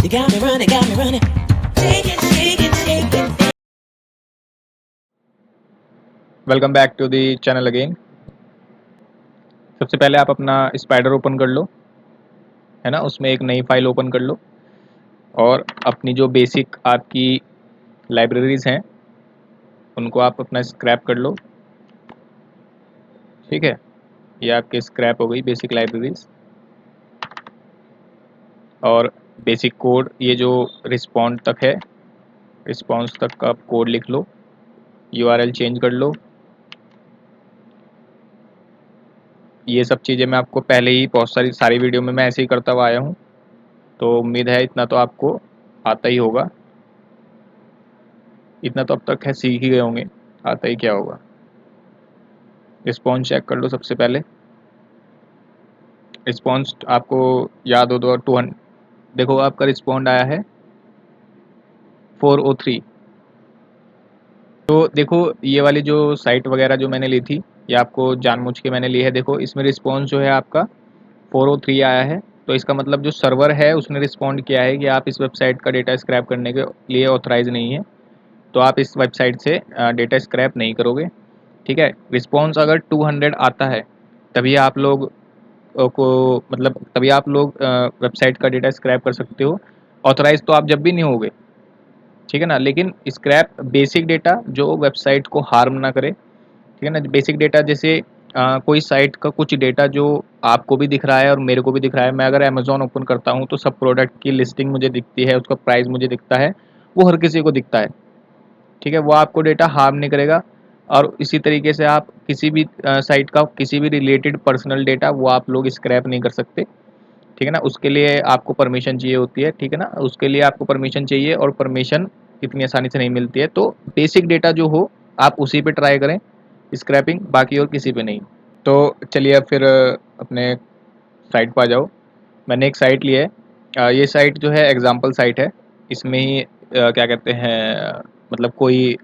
You got me running. Shake it, shake it, shake it. Welcome back to the channel again. सबसे पहले आप अपना spider open कर लो, है ना। उसमें एक नई फाइल ओपन कर लो और अपनी जो बेसिक आपकी लाइब्रेरीज़ हैं उनको आप अपना स्क्रैप कर लो। ठीक है, ये आपके स्क्रैप हो गई बेसिक लाइब्रेरीज़। और बेसिक कोड ये जो रिस्पॉन्ड तक है, रिस्पॉन्स तक का आप कोड लिख लो, यूआरएल चेंज कर लो। ये सब चीज़ें मैं आपको पहले ही बहुत सारी वीडियो में मैं ऐसे ही करता हुआ आया हूँ, तो उम्मीद है इतना तो आपको आता ही होगा। इतना तो अब तक है, सीख ही गए होंगे, आता ही क्या होगा। रिस्पॉन्स चेक कर लो सबसे पहले। रिस्पॉन्स आपको याद हो तो 200, देखो आपका रिस्पॉन्ड आया है 403। तो देखो ये वाली जो साइट वगैरह जो मैंने ली थी, ये आपको जानबूझ के मैंने ली है। देखो इसमें रिस्पॉन्स जो है आपका 403 आया है, तो इसका मतलब जो सर्वर है उसने रिस्पॉन्ड किया है कि आप इस वेबसाइट का डेटा स्क्रैप करने के लिए ऑथराइज नहीं है, तो आप इस वेबसाइट से डेटा स्क्रैप नहीं करोगे। ठीक है, रिस्पॉन्स अगर 200 आता है तभी आप लोग को मतलब तभी आप लोग वेबसाइट का डेटा स्क्रैप कर सकते हो। ऑथराइज तो आप जब भी नहीं होगे, ठीक है ना। लेकिन स्क्रैप बेसिक डेटा जो वेबसाइट को हार्म ना करे, ठीक है ना। बेसिक डेटा जैसे कोई साइट का कुछ डेटा जो आपको भी दिख रहा है और मेरे को भी दिख रहा है। मैं अगर अमेज़ॉन ओपन करता हूँ तो सब प्रोडक्ट की लिस्टिंग मुझे दिखती है, उसका प्राइस मुझे दिखता है, वो हर किसी को दिखता है। ठीक है, वो आपको डेटा हार्म नहीं करेगा। और इसी तरीके से आप किसी भी साइट का किसी भी रिलेटेड पर्सनल डेटा वो आप लोग स्क्रैप नहीं कर सकते। ठीक है ना, उसके लिए आपको परमिशन चाहिए होती है। ठीक है ना, उसके लिए आपको परमिशन चाहिए और परमिशन इतनी आसानी से नहीं मिलती है। तो बेसिक डेटा जो हो आप उसी पे ट्राई करें स्क्रैपिंग, बाकी और किसी पे नहीं। तो चलिए अब फिर अपने साइट पर आ जाओ। मैंने एक साइट ली है, ये साइट जो है एग्जाम्पल साइट है। इसमें ही क्या कहते हैं, मतलब कोई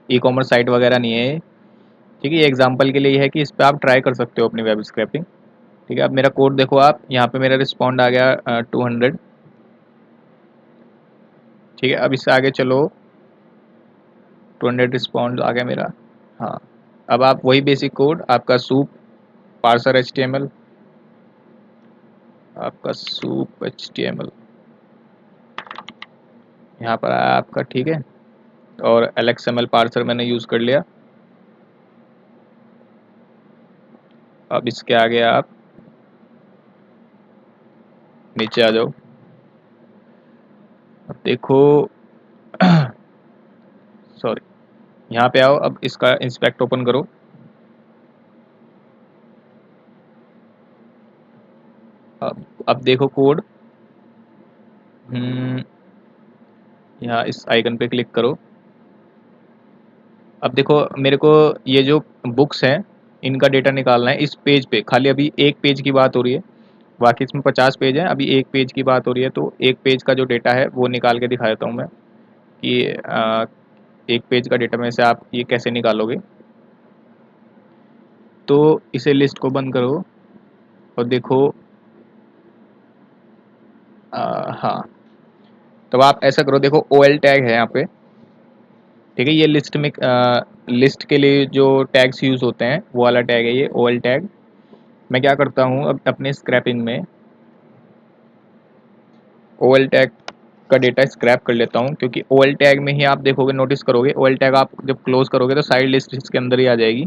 ई कॉमर्स साइट वगैरह नहीं है। ठीक है, ये एग्जाम्पल के लिए ये है कि इस पर आप ट्राई कर सकते हो अपनी वेब स्क्रैपिंग। ठीक है, अब मेरा कोड देखो आप, यहाँ पे मेरा रिस्पॉन्ड आ गया 200। ठीक है, अब इससे आगे चलो, 200 रिस्पॉन्ड आ गया मेरा। हाँ, अब आप वही बेसिक कोड आपका सूप पार्सर HTML, आपका सूप HTML यहाँ पर आया आपका। ठीक है, और LXML पार्सर मैंने यूज़ कर लिया। अब इसके आगे आप नीचे आ जाओ। अब देखो सॉरी, यहाँ पे आओ, अब इसका इंस्पेक्ट ओपन करो। अब देखो कोड, यहाँ इस आइकन पे क्लिक करो। अब देखो मेरे को ये जो बुक्स हैं इनका डेटा निकालना है इस पेज पे। खाली अभी एक पेज की बात हो रही है, बाकी इसमें 50 पेज हैं, अभी एक पेज की बात हो रही है। तो एक पेज का जो डेटा है वो निकाल के दिखा देता हूँ मैं कि एक पेज का डेटा में से आप ये कैसे निकालोगे। तो इसे लिस्ट को बंद करो और देखो, हाँ, तो आप ऐसा करो, देखो OL टैग है यहाँ पे। ठीक है, ये लिस्ट में लिस्ट के लिए जो टैग्स यूज़ होते हैं वो वाला टैग है ये OL टैग। मैं क्या करता हूँ अब अपने स्क्रैपिंग में OL टैग का डेटा स्क्रैप कर लेता हूँ, क्योंकि OL टैग में ही आप देखोगे, नोटिस करोगे, OL टैग आप जब क्लोज करोगे तो सारी लिस्ट इसके अंदर ही आ जाएगी।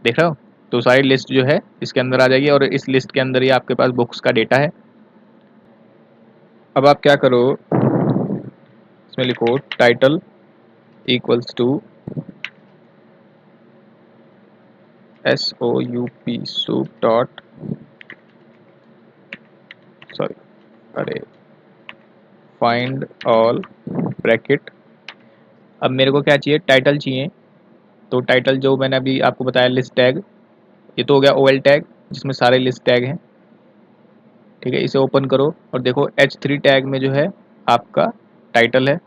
देख रहे हो, तो सारी लिस्ट जो है इसके अंदर आ जाएगी और इस लिस्ट के अंदर ही आपके पास बुक्स का डेटा है। अब आप क्या करो, इसमें लिखो title equals to SOUP dot, sorry, अरे, फाइंड ऑल ब्रैकेट। अब मेरे को क्या चाहिए, टाइटल चाहिए। तो टाइटल जो मैंने अभी आपको बताया लिस्ट टैग, ये तो हो गया OL टैग जिसमें सारे लिस्ट टैग हैं। ठीक है, इसे ओपन करो और देखो H3 टैग में जो है आपका टाइटल है।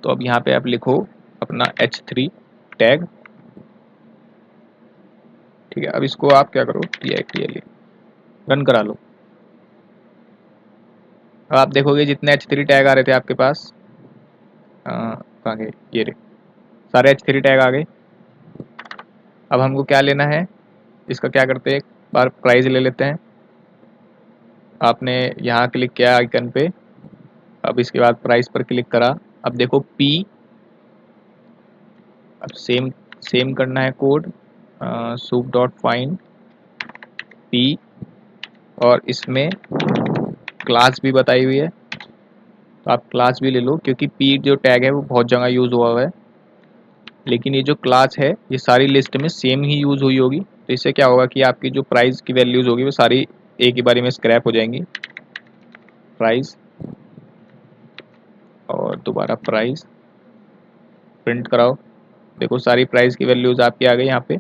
तो अब यहाँ पे आप लिखो अपना H3 टैग। ठीक है, अब इसको आप क्या करो, TITL रन करा लो। अब आप देखोगे जितने H3 टैग आ रहे थे आपके पास, कहाँ गए, ये रहे, सारे H3 टैग आ गए। अब हमको क्या लेना है, इसका क्या करते हैं, एक बार प्राइस ले लेते हैं। आपने यहाँ क्लिक किया आइकन पे, अब इसके बाद प्राइस पर क्लिक करा। अब देखो पी, अब सेम सेम करना है code, soup dot find P, और इसमें क्लास भी बताई हुई है, तो आप क्लास भी ले लो, क्योंकि पी जो टैग है वो बहुत जगह यूज़ हुआ हुआ है, लेकिन ये जो क्लास है ये सारी लिस्ट में सेम ही यूज़ हुई होगी। तो इससे क्या होगा कि आपकी जो प्राइस की वैल्यूज़ होगी वो सारी एक ही बारी में स्क्रैप हो जाएंगी। प्राइस और दोबारा प्राइस प्रिंट कराओ, देखो सारी प्राइस की वैल्यूज़ आपकी आ गई यहाँ पे।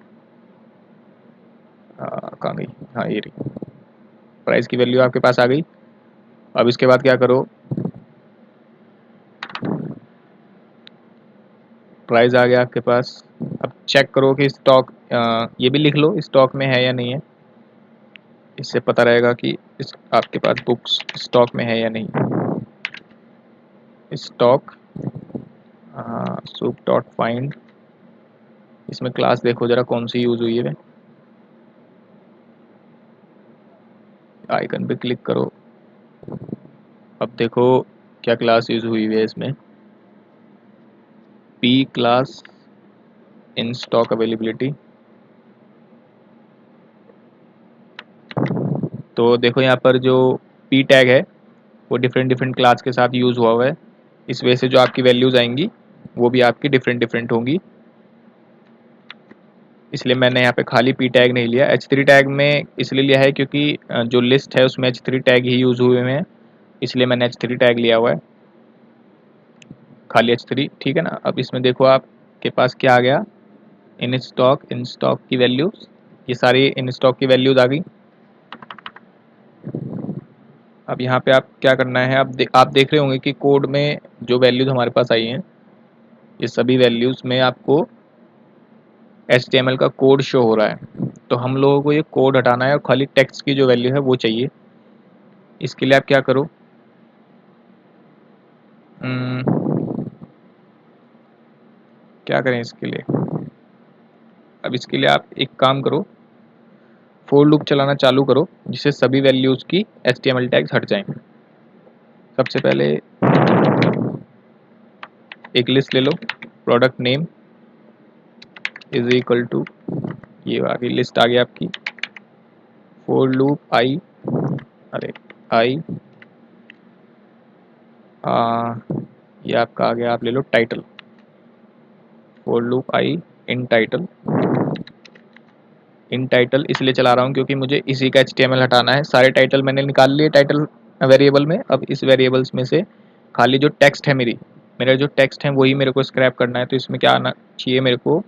कहाँ गई, हाँ ये रही, प्राइस की वैल्यू आपके पास आ गई। अब इसके बाद क्या करो, प्राइस आ गया आपके पास। अब चेक करो कि स्टॉक, ये भी लिख लो स्टॉक में है या नहीं है, इससे पता रहेगा कि इस आपके पास बुक्स स्टॉक में है या नहीं। स्टॉक सूप डॉट फाइंड, इसमें क्लास देखो जरा कौन सी यूज़ हुई है, आइकन पे क्लिक करो। अब देखो क्या क्लास यूज़ हुई है इसमें, P class in stock availability. तो देखो यहाँ पर जो पी टैग है वो डिफरेंट डिफरेंट क्लास के साथ यूज़ हुआ है, इस वजह से जो आपकी वैल्यूज़ आएंगी वो भी आपकी डिफरेंट डिफरेंट होंगी। इसलिए मैंने यहाँ पे खाली पी टैग नहीं लिया। H3 टैग में इसलिए लिया है क्योंकि जो लिस्ट है उसमें H3 टैग ही यूज़ हुए हैं, इसलिए मैंने H3 टैग लिया हुआ है, खाली H3, ठीक है ना। अब इसमें देखो आपके पास क्या आ गया, इन स्टॉक की वैल्यूज़, ये सारी इन स्टॉक की वैल्यूज़ आ गई। अब यहाँ पे आप क्या करना है, आप देख रहे होंगे कि कोड में जो वैल्यूज़ हमारे पास आई हैं, ये सभी वैल्यूज़ में आपको HTML का कोड शो हो रहा है। तो हम लोगों को ये कोड हटाना है और खाली टेक्स्ट की जो वैल्यू है वो चाहिए। इसके लिए आप क्या करो, क्या करें इसके लिए, अब इसके लिए आप एक काम करो, फोर लूप चलाना चालू करो जिससे सभी वैल्यूज़ की HTML टैग्स हट जाएं। सबसे पहले एक लिस्ट ले लो, product name is equal to, ये आ गई लिस्ट, आ गई आपकी। फोर लूप आई, अरे आई, ये आपका आ गया, आप ले लो title, for loop I in title. In title इसलिए चला रहा हूँ क्योंकि मुझे इसी का HTML हटाना है। सारे टाइटल मैंने निकाल लिए टाइटल वेरिएबल में, अब इस वेरिएबल्स में से खाली जो टेक्स्ट है मेरा जो टेक्स्ट है वही मेरे को स्क्रैप करना है। तो इसमें क्या आना चाहिए मेरे को,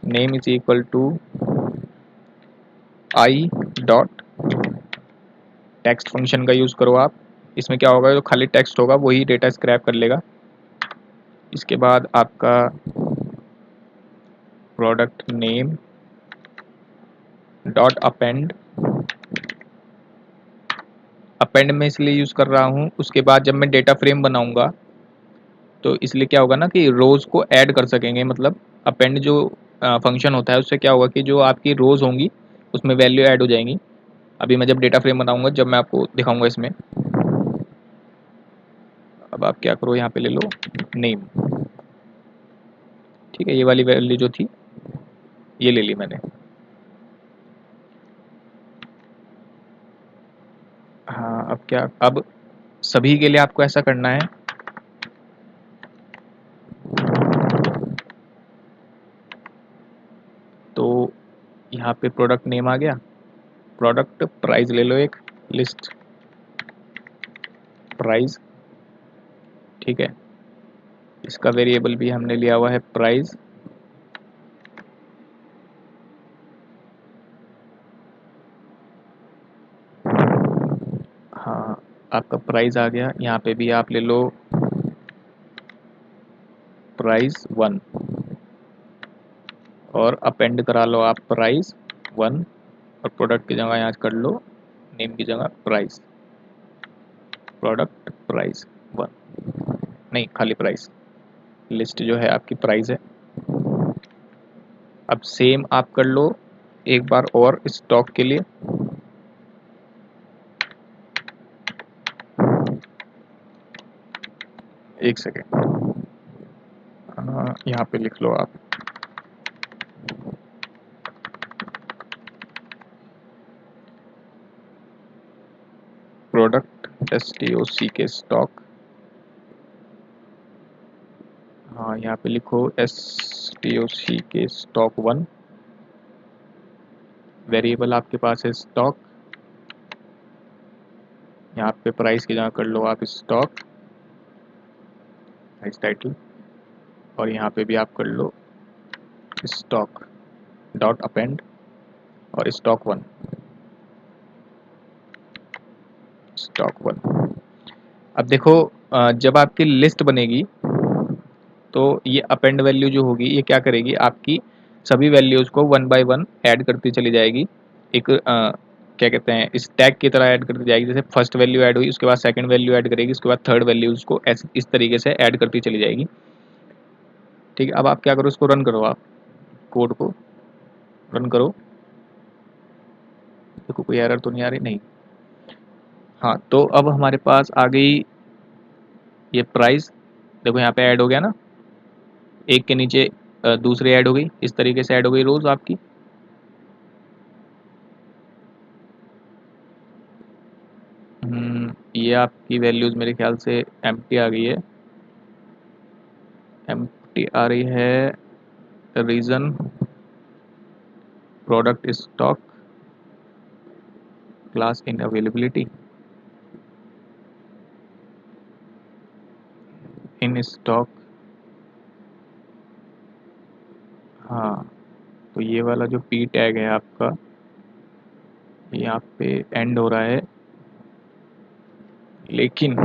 name is equal to I dot text function का यूज़ करो आप। इसमें क्या होगा, जो खाली टेक्स्ट होगा वही डेटा स्क्रैप कर लेगा। इसके बाद आपका product name dot append, append में इसलिए यूज़ कर रहा हूँ, उसके बाद जब मैं डेटा फ्रेम बनाऊंगा तो इसलिए क्या होगा ना कि रोज़ को ऐड कर सकेंगे, मतलब अपेंड जो फंक्शन होता है उससे क्या होगा कि जो आपकी रोज़ होंगी उसमें वैल्यू ऐड हो जाएंगी। अभी मैं जब डेटा फ्रेम बनाऊंगा, जब मैं आपको दिखाऊंगा इसमें। अब आप क्या करो, यहाँ पे ले लो नेम, ठीक है, ये वाली वैल्यू जो थी ये ले ली मैंने। हाँ अब क्या, अब सभी के लिए आपको ऐसा करना है, तो यहाँ पे प्रोडक्ट नेम आ गया, प्रोडक्ट प्राइस ले लो एक लिस्ट प्राइस, ठीक है, इसका वेरिएबल भी हमने लिया हुआ है प्राइस। हाँ आपका प्राइस आ गया, यहाँ पे भी आप ले लो प्राइस 1 और अपेंड करा लो आप प्राइस 1, और प्रोडक्ट की जगह यहाँ कर लो नेम की जगह प्राइस। प्रोडक्ट प्राइस 1, नहीं खाली प्राइस, लिस्ट जो है आपकी प्राइस है। अब सेम आप कर लो एक बार और स्टॉक के लिए। एक सेकेंड, यहाँ पे लिख लो आप प्रोडक्ट STOCK स्टॉक। हाँ यहाँ पे लिखो STOCK स्टॉक 1। वेरिएबल आपके पास है स्टॉक, यहाँ पे प्राइस की जगह कर लो आप स्टॉक प्राइस टाइटल, और यहाँ पे भी आप कर लो स्टॉक डॉट अपेंड और स्टॉक 1। अब देखो जब आपकी लिस्ट बनेगी तो ये अपेंड वैल्यू जो होगी ये क्या करेगी, आपकी सभी वैल्यूज़ को 1 बाय 1 ऐड करती चली जाएगी। एक क्या कहते हैं स्टैक की तरह ऐड करती जाएगी। जैसे फर्स्ट वैल्यू ऐड हुई, उसके बाद सेकंड वैल्यू ऐड करेगी, उसके बाद थर्ड वैल्यू उसको इस तरीके से ऐड करती चली जाएगी। ठीक है, अब आप क्या करो, इसको रन करो, आप कोड को रन करो। देखो कोई एरर तो नहीं आ रही, नहीं। हाँ तो अब हमारे पास आ गई ये प्राइस। देखो यहाँ पे ऐड हो गया ना, एक के नीचे दूसरी ऐड हो गई, इस तरीके से ऐड हो गई रोज आपकी। ये आपकी वैल्यूज मेरे ख्याल से एम्प्टी आ गई है, एम्प्टी आ रही है। Reason product stock class in availability in stock. हाँ तो ये वाला जो पी टैग है आपका, यहाँ पे एंड हो रहा है, लेकिन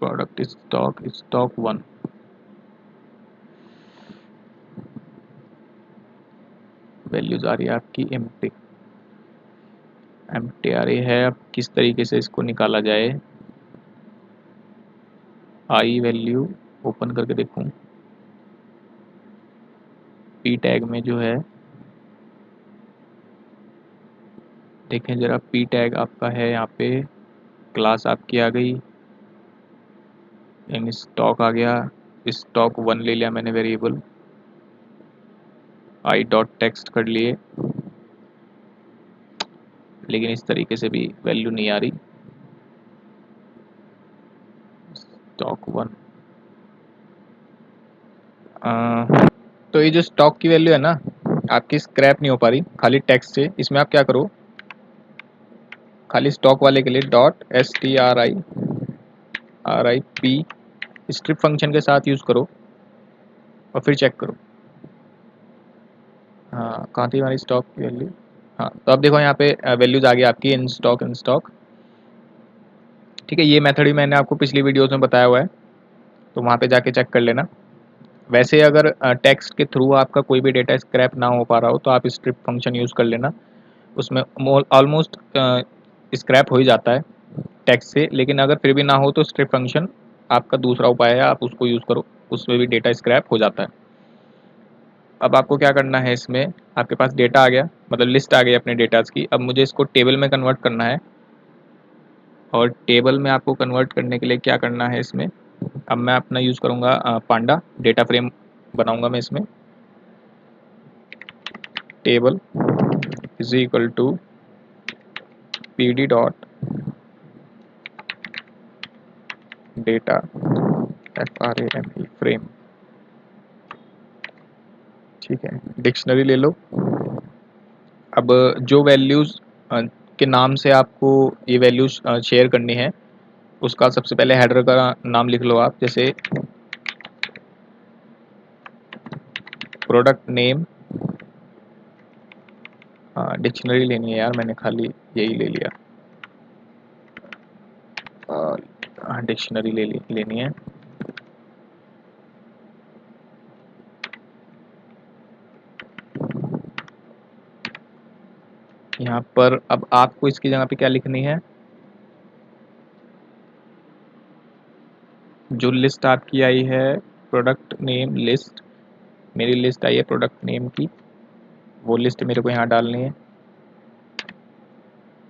प्रोडक्ट स्टॉक 1 वैल्यूज आ रही है आपकी एम्प्टी, एम्प्टी आ रही है। अब किस तरीके से इसको निकाला जाए, आई वैल्यू ओपन करके देखूं, पी टैग में जो है, देखें जरा, पी टैग आपका है यहाँ पे, क्लास आपकी आ गई, इन स्टॉक आ गया, स्टॉक 1 ले लिया मैंने वेरिएबल, आई डॉट टेक्स्ट कर लिए, लेकिन इस तरीके से भी वैल्यू नहीं आ रही स्टॉक 1। तो ये जो स्टॉक की वैल्यू है ना आपकी, स्क्रैप नहीं हो पा रही खाली टेक्स्ट से। इसमें आप क्या करो, खाली स्टॉक वाले के लिए डॉट strip स्ट्रिप फंक्शन के साथ यूज़ करो और फिर चेक करो। हाँ कहाँ थी हमारी स्टॉक की वैल्यू, हाँ तो अब देखो यहाँ पे वैल्यूज आ गई आपकी इन स्टॉक। ठीक है, ये मेथड भी मैंने आपको पिछली वीडियोस में बताया हुआ है, तो वहाँ पे जाके चेक कर लेना। वैसे अगर टेक्स्ट के थ्रू आपका कोई भी डेटा स्क्रैप ना हो पा रहा हो तो आप स्ट्रिप फंक्शन यूज़ कर लेना, उसमें ऑलमोस्ट स्क्रैप हो ही जाता है टेक्स्ट से। लेकिन अगर फिर भी ना हो तो स्ट्रिप फंक्शन आपका दूसरा उपाय है, आप उसको यूज़ करो, उसमें भी डेटा स्क्रैप हो जाता है। अब आपको क्या करना है, इसमें आपके पास डेटा आ गया, मतलब लिस्ट आ गई अपने डेटाज की। अब मुझे इसको टेबल में कन्वर्ट करना है, और टेबल में आपको कन्वर्ट करने के लिए क्या करना है इसमें, अब मैं अपना यूज़ करूँगा पांडा डेटा फ्रेम बनाऊँगा मैं इसमें। Table is equal to pd dot data frame. ठीक है, डिक्शनरी ले लो। अब जो वैल्यूज़ के नाम से आपको ये वैल्यूज़ शेयर करनी है, उसका सबसे पहले हेडर का नाम लिख लो आप, जैसे प्रोडक्ट नेम। डिक्शनरी लेनी है यार, मैंने खाली यही ले लिया, डिक्शनरी लेनी है। यहाँ पर अब आपको इसकी जगह पे क्या लिखनी है, जो लिस्ट आपकी आई है प्रोडक्ट नेम लिस्ट, मेरी लिस्ट आई है प्रोडक्ट नेम की, वो लिस्ट मेरे को यहाँ डालनी है।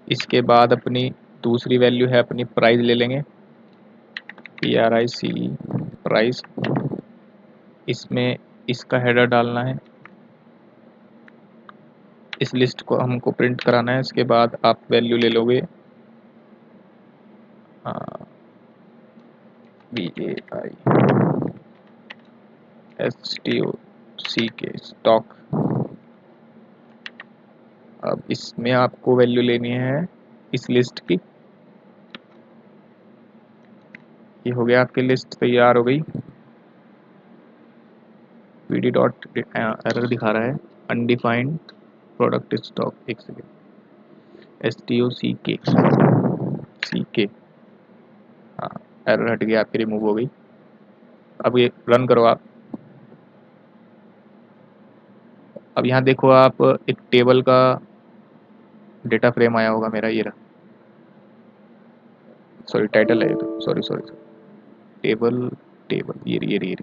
इसके बाद अपनी दूसरी वैल्यू है अपनी प्राइस ले लेंगे, PRIC प्राइस। इसमें इसका हेडर डालना है, इस लिस्ट को हमको प्रिंट कराना है। इसके बाद आप वैल्यू ले लोगे VAISTOCK स्टॉक। अब इसमें आपको वैल्यू लेनी है इस लिस्ट की। ये हो गया, आपकी लिस्ट तैयार हो गई। PD डॉट एरर दिखा रहा है, अनडिफाइंड प्रोडक्ट स्टॉक। एक सेकेंड, STOCK, हाँ एरर हट गया, आपकी रिमूव हो गई। अब ये रन करो आप। अब यहाँ देखो आप, एक टेबल का डेटा फ्रेम आया होगा मेरा, ये रहा, सॉरी टाइटल है, तो सॉरी टेबल ये रही।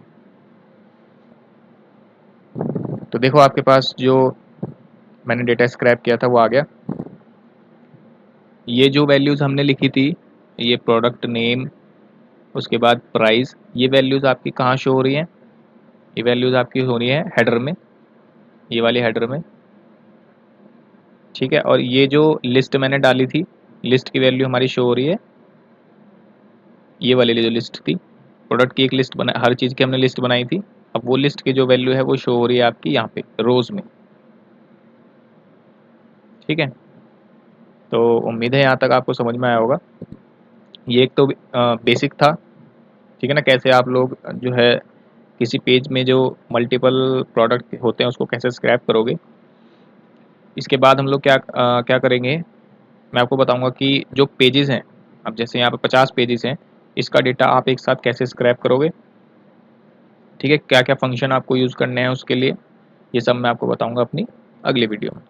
तो देखो आपके पास जो मैंने डेटा स्क्रैप किया था वो आ गया। ये जो वैल्यूज़ हमने लिखी थी, ये प्रोडक्ट नेम, उसके बाद प्राइस, ये वैल्यूज़ आपकी कहाँ शो हो रही हैं? ये वैल्यूज़ आपकी हो रही है हेडर में, ये वाली हेडर में, ठीक है। और ये जो लिस्ट मैंने डाली थी, लिस्ट की वैल्यू हमारी शो हो रही है ये वाली जो लिस्ट थी, प्रोडक्ट की एक लिस्ट बना, हर चीज़ की हमने लिस्ट बनाई थी। अब वो लिस्ट की जो वैल्यू है वो शो हो रही है आपकी यहाँ पे रोज़ में, ठीक है। तो उम्मीद है यहाँ तक आपको समझ में आया होगा। ये एक तो बेसिक था, ठीक है ना, कैसे आप लोग जो है किसी पेज में जो मल्टीपल प्रोडक्ट होते हैं उसको कैसे स्क्रैप करोगे। इसके बाद हम लोग क्या करेंगे, मैं आपको बताऊंगा कि जो पेजेस हैं, अब जैसे यहाँ पे 50 पेजेस हैं, इसका डेटा आप एक साथ कैसे स्क्रैप करोगे, ठीक है, क्या क्या फंक्शन आपको यूज़ करने हैं उसके लिए, ये सब मैं आपको बताऊंगा अपनी अगली वीडियो में।